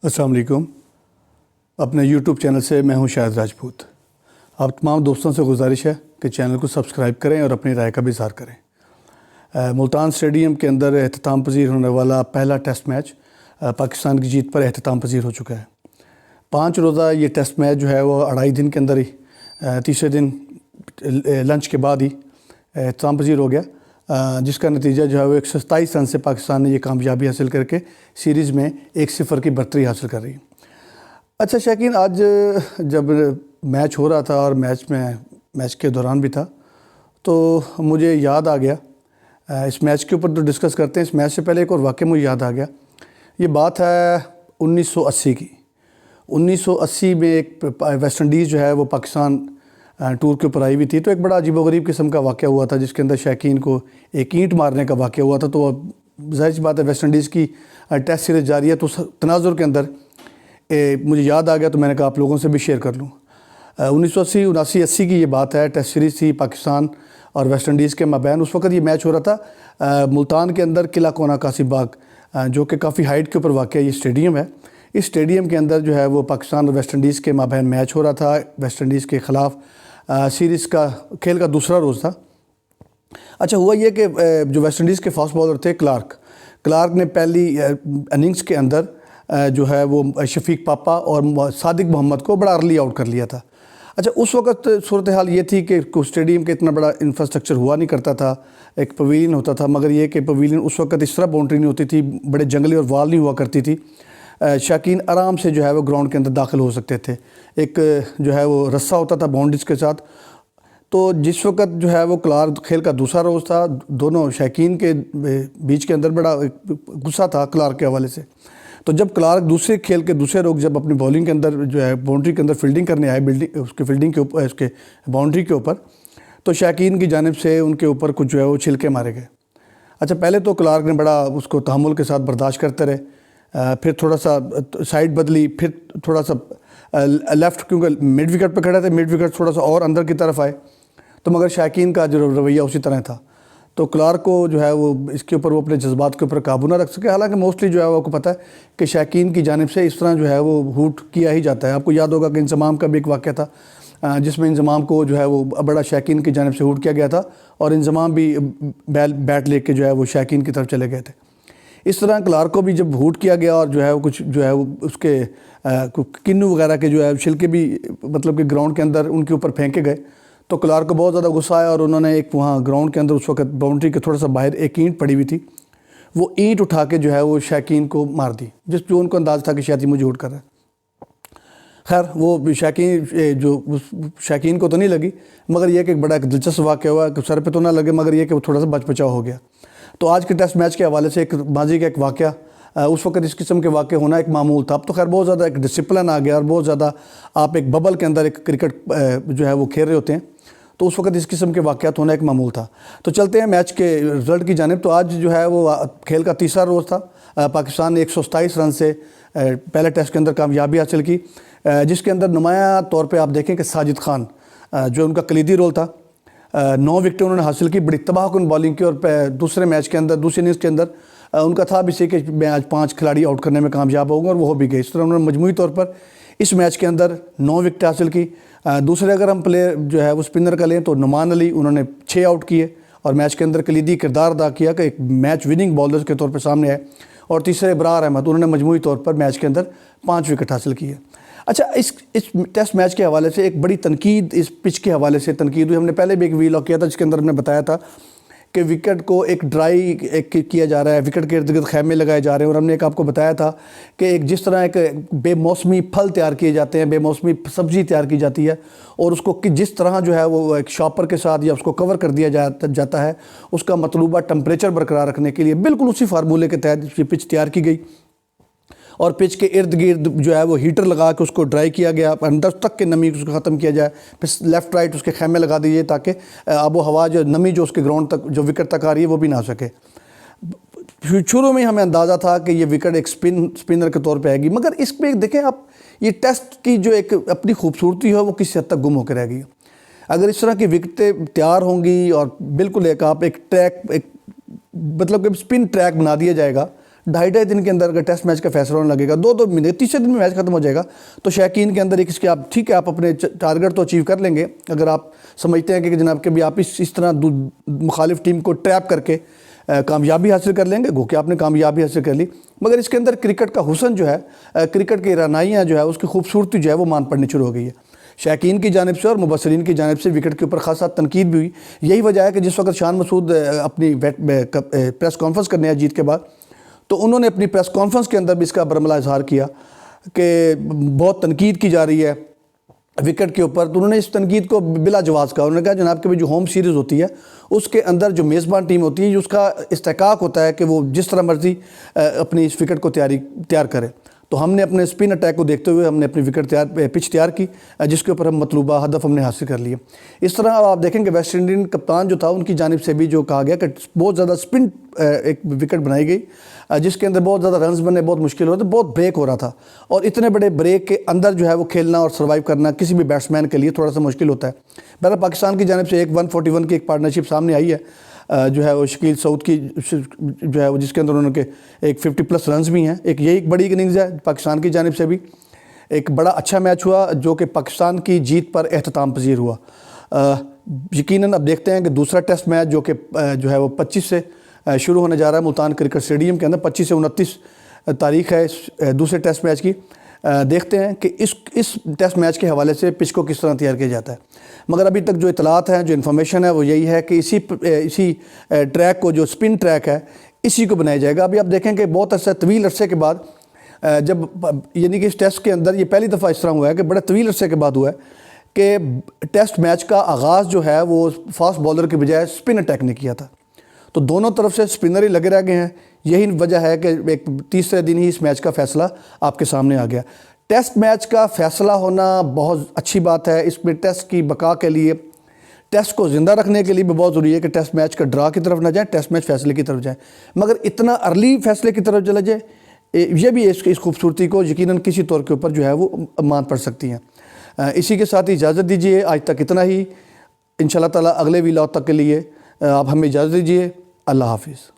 السلام علیکم. اپنے یوٹیوب چینل سے میں ہوں شاہد راجپوت. آپ تمام دوستوں سے گزارش ہے کہ چینل کو سبسکرائب کریں اور اپنی رائے کا بھی اظہار کریں. ملتان اسٹیڈیم کے اندر اختتام پذیر ہونے والا پہلا ٹیسٹ میچ پاکستان کی جیت پر اختتام پذیر ہو چکا ہے. 5 روزہ یہ ٹیسٹ میچ جو ہے وہ 2.5 دن کے اندر ہی تیسرے دن لنچ کے بعد ہی اختتام پذیر ہو گیا، جس کا نتیجہ جو ہے وہ 127 رن سے پاکستان نے یہ کامیابی حاصل کر کے سیریز میں 1-0 کی برتری حاصل کر رہی ہے. اچھا شائقین، آج جب میچ ہو رہا تھا اور میچ کے دوران بھی تھا تو مجھے یاد آ گیا. اس میچ کے اوپر تو ڈسکس کرتے ہیں، اس میچ سے پہلے ایک اور واقعہ مجھے یاد آ گیا. یہ بات ہے 1980 کی. 1980 میں ایک ویسٹ انڈیز جو ہے وہ پاکستان ٹور کے اوپر آئی ہوئی تھی، تو ایک بڑا عجیب و غریب قسم کا واقعہ ہوا تھا جس کے اندر شائقین کو ایک اینٹ مارنے کا واقعہ ہوا تھا. تو ظاہر سی بات ہے ویسٹ انڈیز کی ٹیسٹ سیریز جاری ہے، تو اس تناظر کے اندر مجھے یاد آ گیا تو میں نے کہا آپ لوگوں سے بھی شیئر کر لوں. 1980 کی یہ بات ہے. ٹیسٹ سیریز تھی پاکستان اور ویسٹ انڈیز کے مابین. اس وقت یہ میچ ہو رہا تھا ملتان کے اندر قلعہ کونا قاصم باغ، جو کہ کافی ہائٹ کے اوپر واقع یہ اسٹیڈیم ہے. اس اسٹیڈیم کے اندر جو ہے وہ پاکستان اور ویسٹ انڈیز کے مابین میچ ہو رہا تھا. ویسٹ انڈیز کے خلاف سیریز کا کھیل کا دوسرا روز تھا. اچھا ہوا یہ کہ جو ویسٹ انڈیز کے فاسٹ بالر تھے کلارک نے پہلی اننگز کے اندر جو ہے وہ شفیق پاپا اور صادق محمد کو بڑا ارلی آؤٹ کر لیا تھا. اچھا اس وقت صورتحال یہ تھی کہ اسٹیڈیم کے اتنا بڑا انفراسٹرکچر ہوا نہیں کرتا تھا، ایک پویلین ہوتا تھا، مگر یہ کہ پویلین اس وقت اس طرح باؤنڈری نہیں ہوتی تھی، بڑے جنگلی اور وال نہیں ہوا کرتی تھی. شائقین آرام سے جو ہے وہ گراؤنڈ کے اندر داخل ہو سکتے تھے. ایک جو ہے وہ رسہ ہوتا تھا باؤنڈریز کے ساتھ. تو جس وقت جو ہے وہ کلارک کھیل کا دوسرا روز تھا، دونوں شائقین کے بیچ کے اندر بڑا غصہ تھا کلارک کے حوالے سے. تو جب کلارک دوسرے کھیل کے دوسرے روز جب اپنی بولنگ کے اندر جو ہے باؤنڈری کے اندر فیلڈنگ کرنے آئے، اس کے فیلڈنگ کے اوپر، اس کے باؤنڈری کے اوپر، تو شائقین کی جانب سے ان کے اوپر کچھ جو ہے وہ چھلکے مارے گئے. اچھا پہلے تو کلارک نے بڑا اس کو تحمل کے ساتھ برداشت کرتے رہے. پھر تھوڑا سا سائیڈ بدلی، پھر تھوڑا سا لیفٹ، کیونکہ مڈ وکٹ پہ کھڑے تھے، مڈ وکٹ تھوڑا سا اور اندر کی طرف آئے. تو مگر شائقین کا جو رویہ اسی طرح تھا. تو کلارک کو جو ہے وہ اس کے اوپر وہ اپنے جذبات کے اوپر قابو نہ رکھ سکے. حالانکہ موسٹلی جو ہے وہ آپ کو پتہ ہے کہ شائقین کی جانب سے اس طرح جو ہے وہ ہوٹ کیا ہی جاتا ہے. آپ کو یاد ہوگا کہ انضمام کا بھی ایک واقعہ تھا جس میں انضمام کو جو ہے وہ بڑا شائقین کی جانب سے ہوٹ کیا گیا تھا، اور انضمام بھی بیٹ لے کے جو ہے وہ شائقین کی طرف چلے گئے تھے. اس طرح کلارک کو بھی جب ہوٹ کیا گیا اور جو ہے وہ کچھ جو ہے وہ اس کے کنو وغیرہ کے جو ہے چھلکے بھی مطلب کہ گراؤنڈ کے اندر ان کے اوپر پھینکے گئے، تو کلارک کو بہت زیادہ غصہ آیا اور انہوں نے ایک وہاں گراؤنڈ کے اندر اس وقت باؤنڈری کے تھوڑا سا باہر ایک اینٹ پڑی ہوئی تھی، وہ اینٹ اٹھا کے جو ہے وہ شائقین کو مار دی، جو ان کو انداز تھا کہ شاید مجھے ہوٹ کر رہا ہے. خیر وہ شائقین کو تو نہیں لگی، مگر یہ کہ ایک بڑا ایک دلچسپ واقعہ ہوا کہ سر پہ تو نہ لگے، مگر یہ کہ وہ تھوڑا سا بچ بچاؤ ہو گیا. تو آج کے ٹیسٹ میچ کے حوالے سے ایک ماضی کا ایک واقعہ، اس وقت اس قسم کے واقع ہونا ایک معمول تھا. اب تو خیر بہت زیادہ ایک ڈسپلن آ گیا اور بہت زیادہ آپ ایک ببل کے اندر ایک کرکٹ جو ہے وہ کھیل رہے ہوتے ہیں، تو اس وقت اس قسم کے واقعات ہونا ایک معمول تھا. تو چلتے ہیں میچ کے رزلٹ کی جانب. تو آج جو ہے وہ کھیل کا تیسرا روز تھا. پاکستان نے 127 رن سے پہلے ٹیسٹ کے اندر کامیابی حاصل کی، جس کے اندر نمایاں طور پہ آپ دیکھیں کہ ساجد خان جو ان کا کلیدی رول تھا، 9 وکٹیں انہوں نے حاصل کی، بڑی تباہ کن بالنگ کی. اور دوسرے میچ کے اندر دوسری اننگز کے اندر ان کا تھا بھی سی کہ میں آج 5 کھلاڑی آؤٹ کرنے میں کامیاب ہوں گا، اور وہ ہو بھی گئے. اس طرح انہوں نے مجموعی طور پر اس میچ کے اندر 9 وکٹیں حاصل کی. دوسرے اگر ہم پلیئر جو ہے وہ اسپنر کا لیں تو نعمان علی، انہوں نے 6 آؤٹ کیے اور میچ کے اندر کلیدی کردار ادا کیا کہ ایک میچ وننگ بالرز کے طور پر سامنے آئے. اور تیسرے ابرار احمد، انہوں نے مجموعی طور پر میچ کے اندر 5 وکٹ حاصل کیے. اچھا اس ٹیسٹ میچ کے حوالے سے ایک بڑی تنقید، اس پچ کے حوالے سے تنقید ہوئی. ہم نے پہلے بھی ایک ویلاگ کیا تھا جس کے اندر ہم نے بتایا تھا کہ وکٹ کو ایک ڈرائی کیا جا رہا ہے، وکٹ کے ارد گرد خیمے لگائے جا رہے ہیں. اور ہم نے ایک آپ کو بتایا تھا کہ ایک جس طرح ایک بے موسمی پھل تیار کیے جاتے ہیں، بے موسمی سبزی تیار کی جاتی ہے، اور اس کو جس طرح جو ہے وہ ایک شاپر کے ساتھ یا اس کو کور کر دیا جاتا ہے اس کا مطلوبہ ٹمپریچر برقرار رکھنے کے لیے، بالکل اسی فارمولے کے تحت یہ پچ تیار کی گئی. اور پچ کے ارد گرد جو ہے وہ ہیٹر لگا کے اس کو ڈرائی کیا گیا، اندر تک کے نمی اس کو ختم کیا جائے. پھر لیفٹ رائٹ اس کے خیمے لگا دیجیے تاکہ آب و ہوا جو نمی جو اس کے گراؤنڈ تک جو وکٹ تک آ رہی ہے وہ بھی نہ آ سکے. شروع میں ہمیں اندازہ تھا کہ یہ وکٹ ایک اسپنر کے طور پہ آئے گی، مگر اس پہ دیکھیں آپ یہ ٹیسٹ کی جو ایک اپنی خوبصورتی ہے وہ کسی حد تک گم ہو کے رہ گئی. اگر اس طرح کی وکٹیں تیار ہوں گی اور بالکل ایک آپ ایک ٹریک، ایک مطلب کہ اسپن ٹریک بنا دیا جائے گا 2.5 دن کے اندر اگر ٹیسٹ میچ کا فیصلہ ہونے لگے گا، 2 مہینے، تیسرے دن میں میچ ختم ہو جائے گا، تو شائقین کے اندر ایک اس کے آپ ٹھیک ہے آپ اپنے ٹارگٹ تو اچیو کر لیں گے اگر آپ سمجھتے ہیں کہ جناب کہ بھی آپ اس طرح مخالف ٹیم کو ٹریپ کر کے کامیابی حاصل کر لیں گے، گو کہ آپ نے کامیابی حاصل کر لی، مگر اس کے اندر کرکٹ کا حسن جو ہے، کرکٹ کی رعنائیاں جو ہے، اس کی خوبصورتی جو ہے وہ مان پڑنی شروع ہو گئی ہے۔ شائقین کی جانب سے اور مبصرین کی جانب سے وکٹ کے اوپر خاصا تنقید بھی ہوئی۔ یہی وجہ ہے کہ جس وقت شان مسعود اپنی پریس کانفرنس کرنے ہیں جیت کے بعد، تو انہوں نے اپنی پریس کانفرنس کے اندر بھی اس کا برملا اظہار کیا کہ بہت تنقید کی جا رہی ہے وکٹ کے اوپر، تو انہوں نے اس تنقید کو بلا جواز کہا۔ انہوں نے کہا جناب کہ جو ہوم سیریز ہوتی ہے اس کے اندر جو میزبان ٹیم ہوتی ہے اس کا استحقاق ہوتا ہے کہ وہ جس طرح مرضی اپنی اس وکٹ کو تیار کرے، تو ہم نے اپنے اسپن اٹیک کو دیکھتے ہوئے ہم نے اپنی وکٹ پچ تیار کی جس کے اوپر ہم مطلوبہ ہدف ہم نے حاصل کر لیا۔ اس طرح آپ دیکھیں کہ ویسٹ انڈین کپتان جو تھا ان کی جانب سے بھی جو کہا گیا کہ بہت زیادہ اسپن ایک وکٹ بنائی گئی جس کے اندر بہت زیادہ رنز بننے بہت مشکل ہو رہا تھا، بہت بریک ہو رہا تھا، اور اتنے بڑے بریک کے اندر جو ہے وہ کھیلنا اور سروائیو کرنا کسی بھی بیٹسمین کے لیے تھوڑا سا مشکل ہوتا ہے۔ بہرحال پاکستان کی جانب سے ایک 141 کی ایک پارٹنرشپ سامنے آئی ہے جو ہے وہ شکیل سعود کی جو ہے وہ جس کے اندر انہوں کے ایک 50+ رنز بھی ہیں۔ ایک یہی بڑی اننگز ہے پاکستان کی جانب سے بھی، ایک بڑا اچھا میچ ہوا جو کہ پاکستان کی جیت پر اختتام پذیر ہوا۔ یقیناً اب دیکھتے ہیں کہ دوسرا ٹیسٹ میچ جو ہے وہ 25 سے شروع ہونے جا رہا ہے ملتان کرکٹ اسٹیڈیم کے اندر، 25 سے 29 تاریخ ہے دوسرے ٹیسٹ میچ کی۔ دیکھتے ہیں کہ اس ٹیسٹ میچ کے حوالے سے پچ کو کس طرح تیار کیا جاتا ہے، مگر ابھی تک جو اطلاعات ہیں، جو انفارمیشن ہے وہ یہی ہے کہ اسی ٹریک کو، جو سپن ٹریک ہے، اسی کو بنایا جائے گا۔ ابھی آپ دیکھیں کہ بہت طویل عرصے کے بعد جب یعنی کہ اس ٹیسٹ کے اندر یہ پہلی دفعہ اس طرح ہوا ہے کہ بڑے طویل عرصے کے بعد ہوا ہے کہ ٹیسٹ میچ کا آغاز جو ہے وہ فاسٹ بولر کے بجائے سپن اٹیک نے کیا تھا، تو دونوں طرف سے سپنر ہی لگے رہ گئے ہیں۔ یہی وجہ ہے کہ ایک تیسرے دن ہی اس میچ کا فیصلہ آپ کے سامنے آ گیا۔ ٹیسٹ میچ کا فیصلہ ہونا بہت اچھی بات ہے، اس میں ٹیسٹ کی بقا کے لیے، ٹیسٹ کو زندہ رکھنے کے لیے بھی بہت ضروری ہے کہ ٹیسٹ میچ کا ڈرا کی طرف نہ جائیں، ٹیسٹ میچ فیصلے کی طرف جائیں، مگر اتنا ارلی فیصلے کی طرف چلا جائے یہ بھی اس خوبصورتی کو یقیناً کسی طور کے اوپر جو ہے وہ مان پڑ سکتی ہیں۔ اسی کے ساتھ اجازت دیجیے، آج تک اتنا ہی، انشاءاللہ تعالیٰ اگلے ویلاگ تک کے لیے آپ ہمیں اجازت دیجیے۔ اللہ حافظ۔